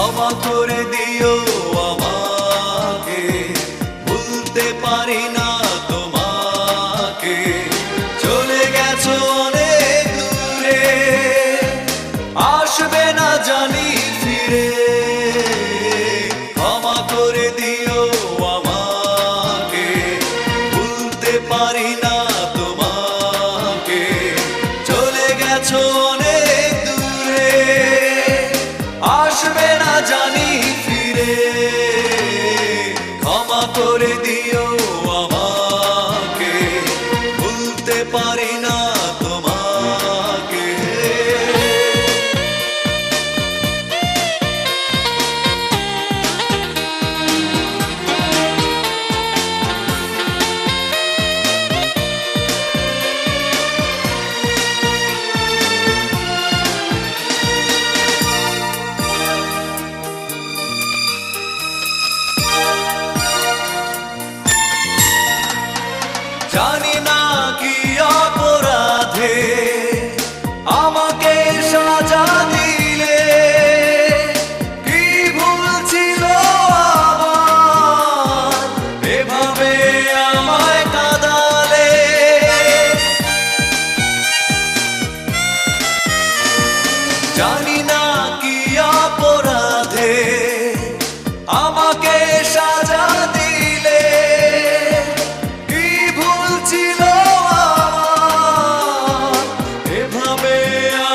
ক্ষমা করে দিও আমাকে, ভুলতে পারি না তোমাকে। চলে গেছো অনেক দূরে, আসবে না জানি ফিরে। ক্ষমা করে দিও আমাকে, ভুলতে পারি না তোমাকে। চলে গেছো অনেক দূরে, আসবে না জানি ফিরে। ক্ষমা করে দিও আমাকে, ভুলতে পারি না তোমাকে। জানি না কি অপরাধে আমাকে সাজা দিলে, কি ভুল ছিল আমার এভাবে আমায় কাঁদালে। জানি না কি অপরাধে আমাকে সাজা দিলে, ছিল এভাবে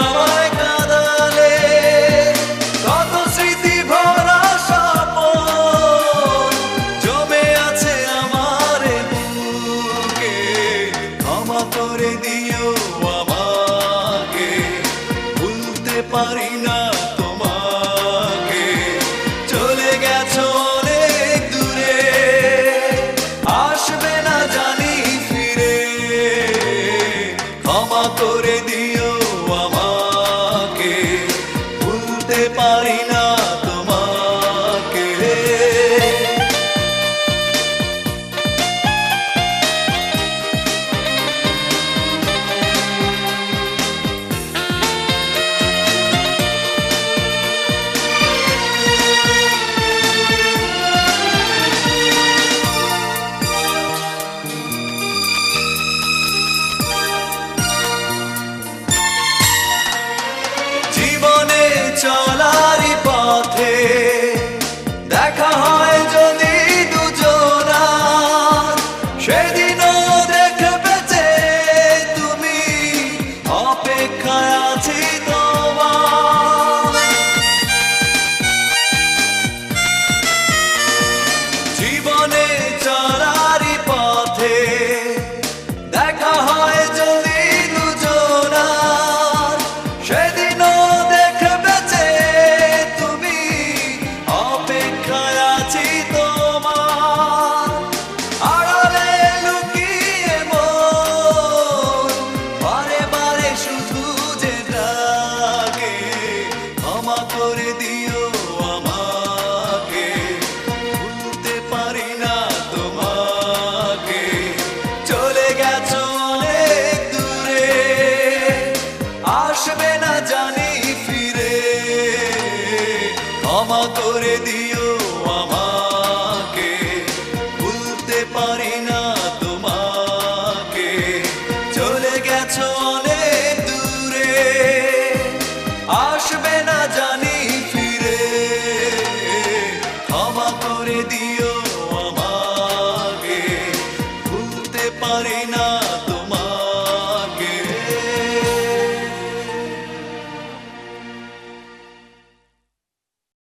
আমায় কাঁদালে। কত স্মৃতি ভরা স্বপ্ন জমে আছে আমার বুকে। ক্ষমা করে দিও আমাকে, ভুলতে পারি না তোমাকে। চলে গেছো অনেক দূরে, আসবে না জানি ফিরে। ক্ষমা করে দিও আমাকে, ভুলতে পারি না তোমাকে। জীবনে চলারই পথে দেখা হয় যদি দুজনা, সেদিনও দেখবে যে তুমি, অপেক্ষায় আছি তোমার। জীবনে চলারই পথে দেখা হয় যদি দুজনা, সেদিনও দেখবে যে তুমি, অপেক্ষায় আছি তোমার। আড়ালে লুকিয়ে মন বারে বারে শুধু যে ডাকে। ক্ষমা করে দিও আমাকে, ভুলতে পারি না তোমাকে। চলে গেছো অনেক দূরে, আসবে না জানি ফিরে। ক্ষমা করে দিও